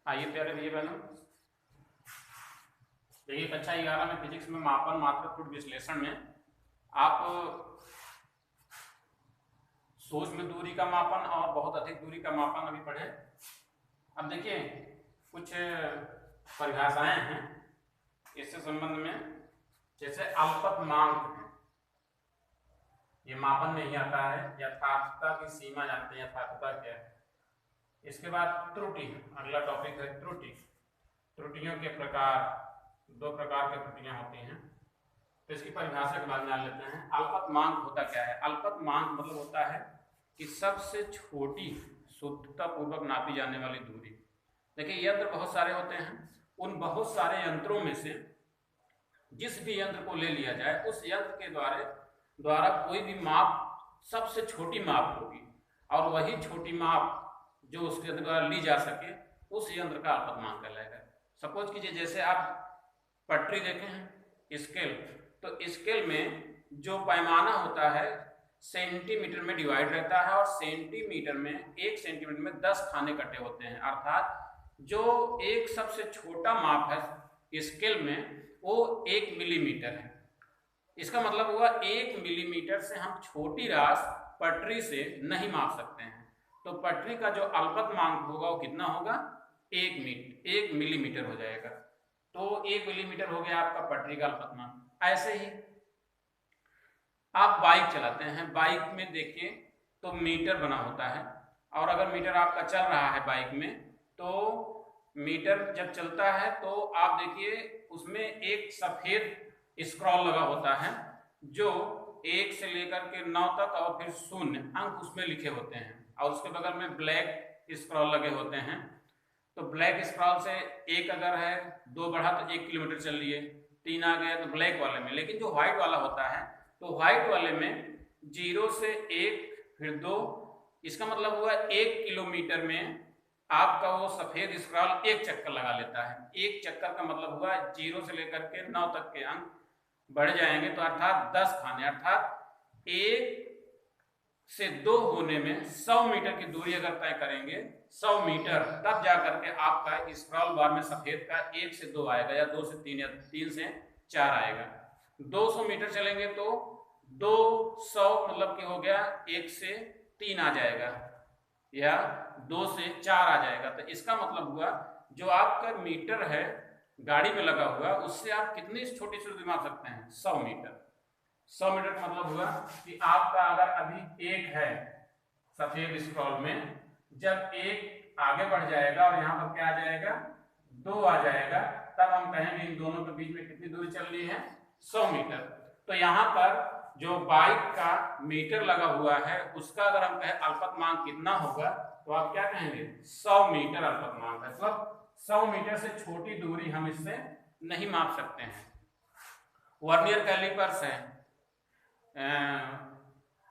आइए प्यारे भैया बहनों, देखिए कक्षा 11 में फिजिक्स में मापन मात्रा त्रुटि विश्लेषण में आप सूक्ष्म दूरी का मापन और बहुत अधिक दूरी का मापन अभी पढ़े। अब देखिए कुछ परिभाषाएं हैं इससे संबंध में, जैसे अल्पतमांक है, ये मापन में ही आता है। यथार्थता की सीमा जानते हैं, यथार्थता क्या है। इसके बाद त्रुटि, अगला टॉपिक है त्रुटि। त्रुटियों के प्रकार, दो प्रकार की त्रुटियां होती हैं, तो इसकी परिभाषा के बाद जान लेते हैं। अल्पतमांक होता क्या है? अल्पतमांक मतलब होता है कि सबसे छोटी शुद्धता पूर्वक नापी जाने वाली दूरी। देखिए यंत्र बहुत सारे होते हैं, उन बहुत सारे यंत्रों में से जिस भी यंत्र को ले लिया जाए, उस यंत्र के द्वारा कोई भी माप सबसे छोटी माप होगी, और वही छोटी माप जो उसके द्वारा ली जा सके उस यंत्र का अल्पतमांक कहलाएगा। सपोज कीजिए जैसे आप पटरी देखे हैं, स्केल, तो स्केल में जो पैमाना होता है सेंटीमीटर में डिवाइड रहता है, और सेंटीमीटर में 1 सेंटीमीटर में 10 खाने कटे होते हैं। अर्थात जो एक सबसे छोटा माप है स्केल में वो 1 मिलीमीटर है। इसका मतलब हुआ 1 मिलीमीटर से हम छोटी राशि पटरी से नहीं माप सकते हैं। तो पटरी का जो अल्पतमांक होगा वो कितना होगा? 1 मिलीमीटर हो जाएगा। तो 1 मिलीमीटर हो गया आपका पटरी का अल्पतमांक। ऐसे ही आप बाइक चलाते हैं, बाइक में देखिए तो मीटर बना होता है, और अगर मीटर आपका चल रहा है बाइक में, तो मीटर जब चलता है तो आप देखिए उसमें एक सफेद स्क्रॉल लगा होता है जो 1 से लेकर के 9 तक और फिर 0 अंक उसमें लिखे होते हैं, और उसके बगल में ब्लैक स्क्रॉल लगे होते हैं। तो ब्लैक स्क्रॉल से 1 अगर है, 2 बढ़ा तो 1 किलोमीटर चल लिए, 3 आ गया तो ब्लैक वाले में। लेकिन जो व्हाइट वाला होता है, तो व्हाइट वाले में 0 से 1 फिर 2, इसका मतलब हुआ 1 किलोमीटर में आपका वो सफेद स्क्रॉल 1 चक्कर लगा लेता है। 1 चक्कर का मतलब हुआ 0 से लेकर के 9 तक के अंक बढ़ जाएंगे, तो अर्थात 10 खाने, अर्थात 1 से 2 होने में 100 मीटर की दूरी अगर तय करेंगे, 100 मीटर, तब जाकर के आपका स्क्रॉल बार में सफेद का 1 से 2 आएगा, या 2 से 3 या 3 से 4 आएगा। 200 मीटर चलेंगे तो 200 मतलब कि हो गया 1 से 3 आ जाएगा, या 2 से 4 आ जाएगा। तो इसका मतलब हुआ जो आपका मीटर है गाड़ी में लगा हुआ, उससे आप कितनी छोटी से दूरी माप सकते हैं? 100 मीटर। 100 मीटर का मतलब हुआ कि आपका अगर अभी 1 है सफेद स्क्रॉल में, जब 1 आगे बढ़ जाएगा और यहाँ पर क्या आ जाएगा? 2 आ जाएगा, तब हम कहेंगे इन दोनों के बीच में कितनी दूरी चल रही है? 100 मीटर। तो यहाँ पर जो बाइक का मीटर लगा हुआ है उसका अगर हम कहें अल्पतमांक कितना होगा, तो आप क्या कहेंगे? 100 मीटर अल्पतमांक है। मतलब 100 मीटर से छोटी दूरी हम इससे नहीं माप सकते हैं। वर्नियर कैलिपर्स है,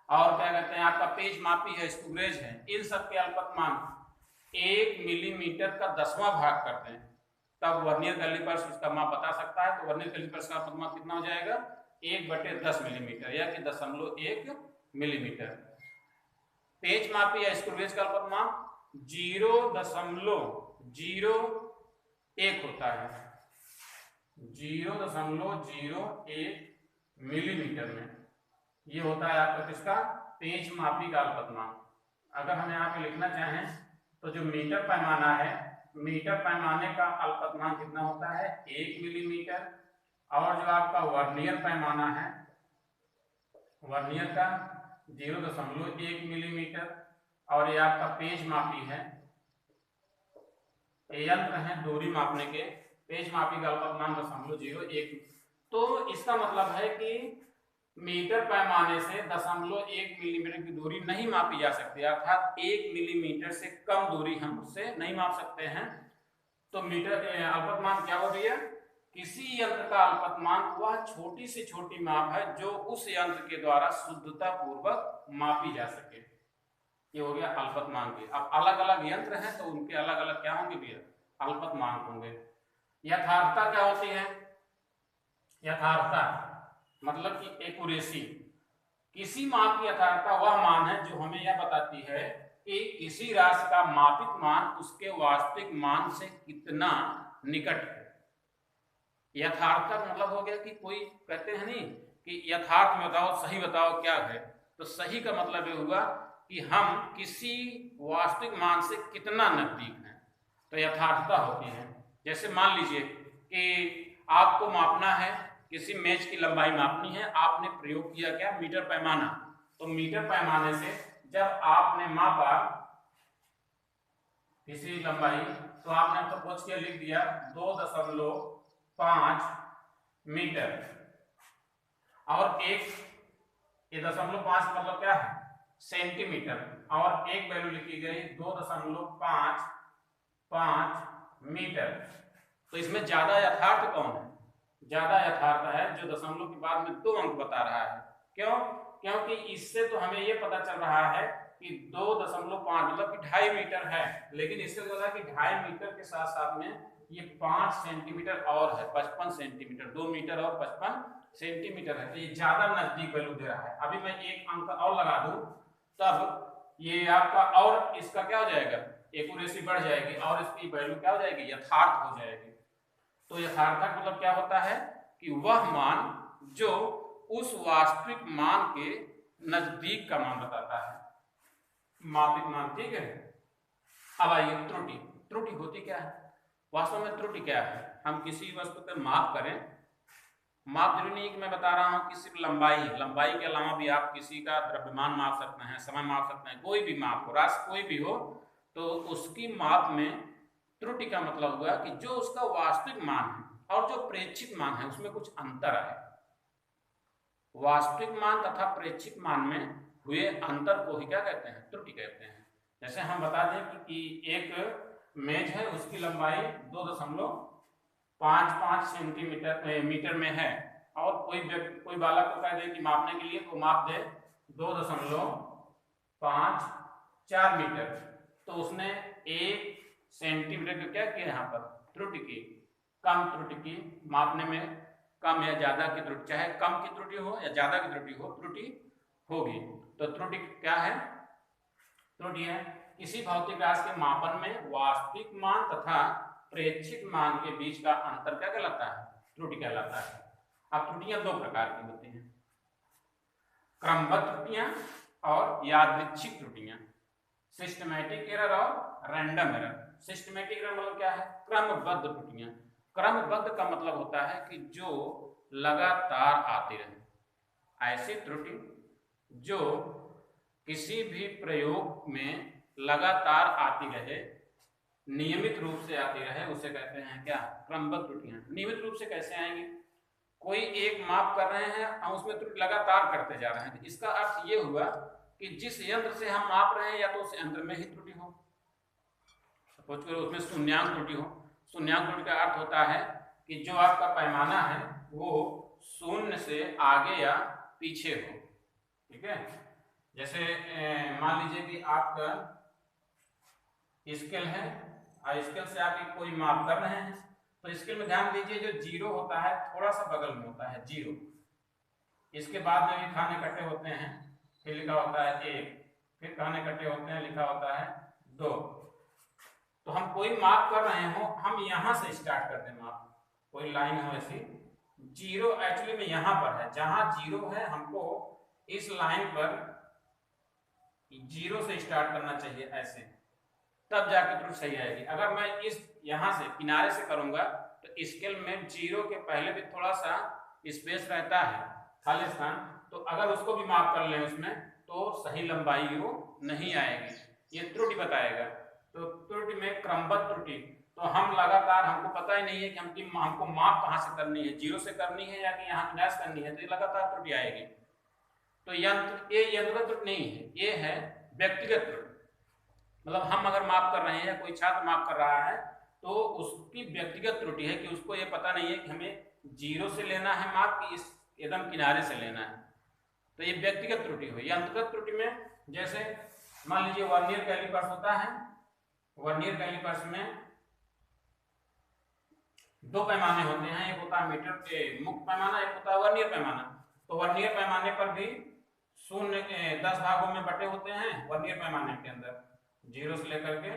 और क्या कहते हैं आपका पेज मापी है, स्क्रू गेज है, इन सब के अल्पतमांक 1 मिलीमीटर का 10वां भाग करते हैं, तब वर्नियर कैलिपर्स उसका माप बता सकता है। तो वर्नियर कैलिपर्स का अल्पतमांक कितना हो जाएगा? 1/10 मिलीमीटर, या कि 0.1 मिलीमीटर। पेज मापी या स्क्रू गेज का अल्पतमांक 0.01 होता है, 0.01 मिलीमीटर में। ये होता है आपका किसका? पेज मापी का अल्पतमांक। अगर हम यहाँ पे लिखना चाहें तो जो मीटर पैमाना है, मीटर पैमाने का अल्पतमांक कितना होता है? 1 मिलीमीटर। और जो आपका वर्नियर पैमाना है, वर्नियर का 0.1 मिलीमीटर। और ये आपका पेज मापी है, ये यंत्र है दूरी मापने के, पेज मापी का अल्पतमांक 0.01। तो इसका मतलब है कि मीटर पैमाने से 0.1 मिलीमीटर की दूरी नहीं मापी जा सकती, अर्थात 1 मिलीमीटर से कम दूरी हम उससे नहीं माप सकते हैं। तो मीटर अल्पतमांक क्या हो रही है? किसी यंत्र का अल्पतमांक वह छोटी से छोटी माप है जो उस यंत्र के द्वारा शुद्धता पूर्वक मापी जा सके। ये हो गया अल्पतमांक। अब अलग अलग यंत्र हैं तो उनके अलग अलग क्या होंगे भैया? अल्पतमांक होंगे। यथार्थता क्या होती है? यथार्थता मतलब कि एक्यूरेसी। किसी माप की यथार्थता वह मान है जो हमें यह बताती है कि किसी राशि का मापित मान उसके वास्तविक मान से कितना निकट है। यथार्थ का मतलब हो गया कि कोई कहते हैं नहीं कि यथार्थ में बताओ, सही बताओ क्या है, तो सही का मतलब ये हुआ कि हम किसी वास्तविक मान से कितना नजदीक हैं, तो यथार्थता होती है। जैसे मान लीजिए कि आपको मापना है, किसी मेज की लंबाई मापनी है, आपने प्रयोग किया क्या, मीटर पैमाना। तो मीटर पैमाने से जब आपने मापा किसी लंबाई, तो आपने तो पूछ के लिख दिया 2.5 मीटर, और एक ये 0.5 मतलब क्या है, सेंटीमीटर, और एक वैल्यू लिखी गई 2.55 मीटर। तो इसमें ज्यादा यथार्थ कौन है, ज्यादा यथार्थ है जो दशमलव के बाद में 2 अंक बता रहा है। क्यों, क्योंकि इससे तो हमें ये पता चल रहा है कि 2.5 मतलब कि 2.5 मीटर है, लेकिन इससे लगा कि 2.5 मीटर के साथ साथ में ये 5 सेंटीमीटर और है, 55 सेंटीमीटर, 2 मीटर और 55 सेंटीमीटर है, तो ये ज्यादा नजदीक वैल्यू दे रहा है। अभी मैं एक अंक और लगा दूं तब ये आपका, और इसका क्या हो जाएगा, एक्यूरेसी बढ़ जाएगी, और इसकी वैल्यू क्या हो जाएगी, यथार्थ हो जाएगी। तो यथार्थ मतलब क्या होता है कि वह मान जो उस वास्तविक मान के नजदीक का मान बताता है, मापित मान, ठीक है। अब आइए त्रुटि। त्रुटि होती क्या है, वास्तव में त्रुटि क्या है, हम किसी वस्तु पर माप करें, माप जरूरी नहीं कि मैं बता रहा हूं कि सिर्फ लंबाई के अलावा भी आप किसी का द्रव्यमान माप सकते हैं, समय माप सकते हैं, कोई भी माप हो, राशि कोई भी हो, तो उसकी माप में त्रुटि का मतलब हुआ कि जो उसका वास्तविक मान है और जो प्रेक्षित मान है उसमें कुछ अंतर है। वास्तविक मान तथा प्रेक्षित मान में हुए अंतर को ही क्या कहते हैं, त्रुटि कहते हैं। जैसे हम बता दें कि एक मेज है, उसकी लंबाई 2.55 सेंटीमीटर मीटर में है, और कोई बालक को कह दे कि मापने के लिए, तो माप दे 2.54 मीटर, तो उसने 1 सेंटीमीटर का क्या किया, यहाँ पर त्रुटि की, कम त्रुटि की, मापने में कम या ज्यादा की त्रुटि, चाहे कम की त्रुटि हो या ज्यादा की त्रुटि हो, त्रुटि होगी। तो त्रुटि क्या है, त्रुटि है किसी भौतिक राशि के मापन में वास्तविक मान तथा प्रेक्षित मान के बीच का अंतर क्या कहलाता है, त्रुटि कहलाता है। अब त्रुटियां 2 प्रकार की होती हैं, क्रमबद्ध त्रुटियां और यादृच्छिक त्रुटियां, सिस्टमैटिक एरर और रैंडम एरर। सिस्टमैटिक एरर मतलब क्या है, क्रमबद्ध त्रुटियां। क्रमबद्ध का मतलब होता है कि जो लगातार आती रहे, ऐसी त्रुटि जो किसी भी प्रयोग में लगातार आती रहे, नियमित रूप से आती रहे, उसे कहते हैं क्या, क्रमबद्ध त्रुटियां। नियमित रूप से कैसे आएंगी, कोई एक माप कर रहे हैं, हम उसमें त्रुटि लगातार करते जा रहे हैं, तो इसका अर्थ ये हुआ कि जिस यंत्र से हम माप रहे हैं या तो उस यंत्र में ही त्रुटि हो, सपोज करो उसमें शून्यांक त्रुटि हो। शून्यांक त्रुटि का अर्थ होता है कि जो आपका पैमाना है वो शून्य से आगे या पीछे हो, ठीक है। जैसे मान लीजिए कि आपका स्केल है और स्केल से आप कोई माप कर रहे हैं, तो स्केल में ध्यान दीजिए जो 0 होता है थोड़ा सा बगल में होता है 0, इसके बाद में भी खाने कट्टे होते हैं, फिर लिखा होता है 1, फिर खाने कट्टे होते हैं, लिखा होता है 2। तो हम कोई माप कर रहे हो, हम यहां से स्टार्ट करते हैं माप, कोई लाइन हो ऐसी, 0 एक्चुअली में यहां पर है, जहां 0 है हमको इस लाइन पर 0 से स्टार्ट करना चाहिए ऐसे, तब जाके त्रुटि सही आएगी। अगर मैं इस यहां से किनारे से करूंगा तो स्केल में 0 के पहले भी थोड़ा सा स्पेस रहता है, खाली स्थान, तो अगर उसको भी माप कर लें उसमें तो सही लंबाई वो नहीं आएगी, ये त्रुटि बताएगा। तो त्रुटि में क्रमबद्ध त्रुटि, तो हम लगातार, हमको पता ही नहीं है कि हमको माप कहाँ से करनी है, 0 से करनी है या कि यहाँ किनारे से करनी है, तो ये लगातार त्रुटि आएगी। तो ये यंत्रगत त्रुटि नहीं है, ये है व्यक्तिगत त्रुटि। मतलब हम अगर माप कर रहे हैं या कोई छात्र माप कर रहा है तो उसकी व्यक्तिगत त्रुटि है कि उसको ये पता नहीं है कि हमें 0 से लेना है माप कि इस एकदम किनारे से लेना है, तो ये व्यक्तिगत त्रुटि हुई। यंत्रगत त्रुटि में जैसे मान लीजिए वर्नियर कैलिपर्स होता है, वर्नियर कैलिपर्स में 2 पैमाने होते हैं, एक होता है मीटर के मुक्त पैमाना, एक होता है वर्नियर पैमाना। तो वर्नियर पैमाने पर भी 0 10 भागों में बटे होते हैं वर्नियर पैमाने के अंदर, 0 से लेकर के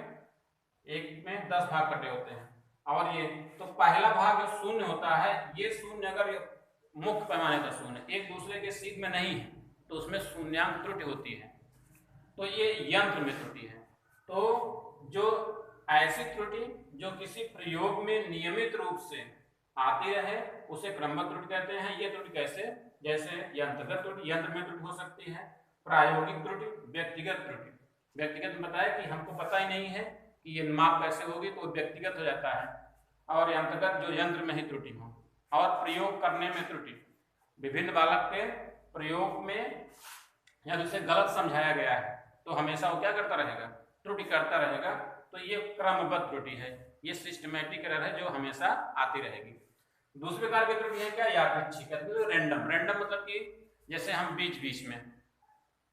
1 में 10 भाग कटे होते हैं। और ये तो पहला भाग जो शून्य होता है, ये शून्य अगर मुख्य पैमाने का शून्य एक दूसरे के सीध में नहीं है तो उसमें शून्यांक त्रुटि होती है, तो ये यंत्र में त्रुटि है। तो जो ऐसी त्रुटि जो किसी प्रयोग में नियमित रूप से आती रहे उसे क्रमबद्ध त्रुटि कहते हैं। ये त्रुटि कैसे, जैसे यंत्रगत त्रुटि, यंत्र में त्रुटि हो सकती है, प्रायोगिक त्रुटि, व्यक्तिगत त्रुटि। व्यक्तिगत में बताया कि हमको पता ही नहीं है कि ये माप कैसे होगी तो व्यक्तिगत हो जाता है, और यंत्रगत जो यंत्र में ही त्रुटि हो। और प्रयोग करने में त्रुटि, विभिन्न बालक के प्रयोग में या उसे गलत समझाया गया है तो हमेशा वो क्या करता रहेगा, त्रुटि करता रहेगा, तो ये क्रमबद्ध त्रुटि है, ये सिस्टमैटिक एरर है जो हमेशा आती रहेगी। दूसरे प्रकार की त्रुटि है क्या, यादृच्छिक, रैंडम। रैंडम मतलब कि जैसे हम बीच बीच में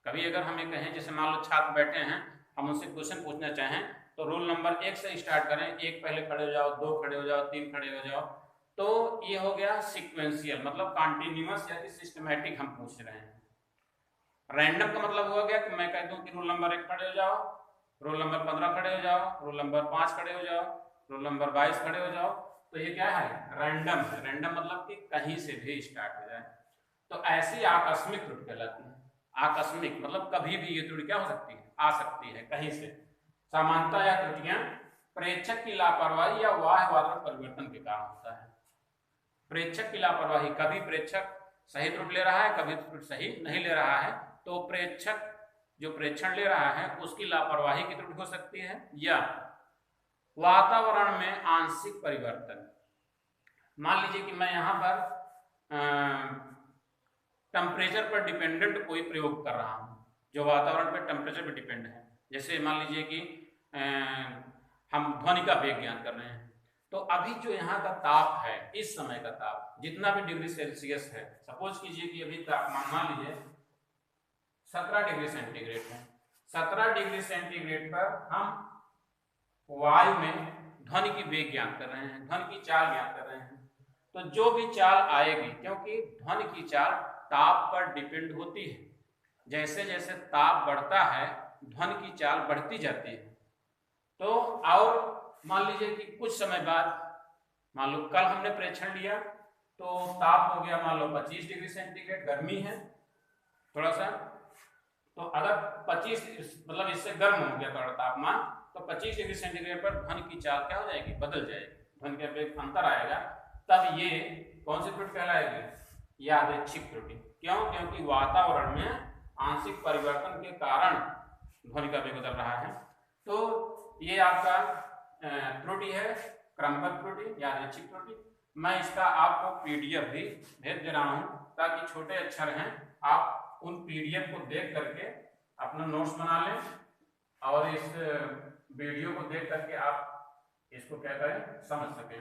कभी अगर हमें कहें, जैसे मान लो छात्र बैठे हैं, हम उनसे क्वेश्चन पूछना चाहें तो रोल नंबर 1 से स्टार्ट करें, 1 पहले खड़े हो जाओ, 2 खड़े हो जाओ, 3 खड़े हो जाओ, तो ये हो गया सिक्वेंशियल, मतलब कॉन्टिन्यूअस या सिस्टमैटिक हम पूछ रहे हैं। रैंडम का मतलब हुआ गया कि मैं कह दूं कि रोल नंबर 1 खड़े हो जाओ, रोल नंबर 15 खड़े हो जाओ, रोल नंबर 5 खड़े हो जाओ, रोल नंबर 22 खड़े हो जाओ, तो ये क्या है, रैंडम है। रैंडम मतलब कि कहीं से भी स्टार्ट हो जाए, तो ऐसी आकस्मिक त्रुटि कहलाती है। आकस्मिक मतलब कभी भी ये त्रुटि क्या हो सकती है, आ सकती है कहीं से। सामान्यतः यह त्रुटियां प्रेक्षक की लापरवाही या बाह्य वातावरण परिवर्तन के कारण होता है। प्रेक्षक की लापरवाही, कभी प्रेक्षक सही त्रुटि ले रहा है, कभी त्रुटि सही नहीं ले रहा है, तो प्रेक्षक जो प्रेक्षण ले रहा है उसकी लापरवाही की त्रुटि हो सकती है, या वातावरण में आंशिक परिवर्तन। मान लीजिए कि मैं यहां पर टेम्परेचर पर डिपेंडेंट कोई प्रयोग कर रहा हूं जो वातावरण पर टेम्परेचर पर डिपेंड है। जैसे मान लीजिए कि हम ध्वनि का वेग ज्ञान कर रहे हैं, तो अभी जो यहाँ का ताप है, इस समय का ताप जितना भी डिग्री सेल्सियस है, सपोज कीजिए कि अभी तापमान मान लीजिए 17 डिग्री सेंटीग्रेड है। 17 डिग्री सेंटीग्रेड पर हम वायु में ध्वनि की वेग ज्ञात कर रहे हैं, ध्वनि की चाल ज्ञात कर रहे हैं। तो जो भी चाल आएगी, क्योंकि ध्वनि की चाल ताप पर डिपेंड होती है, जैसे जैसे ताप बढ़ता है ध्वनि की चाल बढ़ती जाती है। तो और मान लीजिए कि कुछ समय बाद, मान लो कल हमने प्रेक्षण लिया तो ताप हो गया मान लो 25 डिग्री सेंटीग्रेड, गर्मी है थोड़ा सा, तो अगर 25 मतलब इससे गर्म हो गया थोड़ा तापमान, तो 25 डिग्री सेंटीग्रेड पर ध्वनि की चाल क्या हो जाएगी, बदल जाएगी, ध्वनि का वेग अंतर आएगा। तब ये कौन सी त्रुटि कहलाएगी, यादृच्छिक त्रुटि। क्यों, क्योंकि वातावरण में आंशिक परिवर्तन के कारण ध्वनि का वेग बदल रहा है। तो ये आपका त्रुटि है, क्रमबद्ध त्रुटि, यादृच्छिक त्रुटि। मैं इसका आपको पीडीएफ भी भेज दे रहा हूं ताकि छोटे अक्षर हैं, आप उन पीडीएफ को देख करके अपना नोट्स बना लें और इस वीडियो को देख करके आप इसको क्या करें, समझ सकें।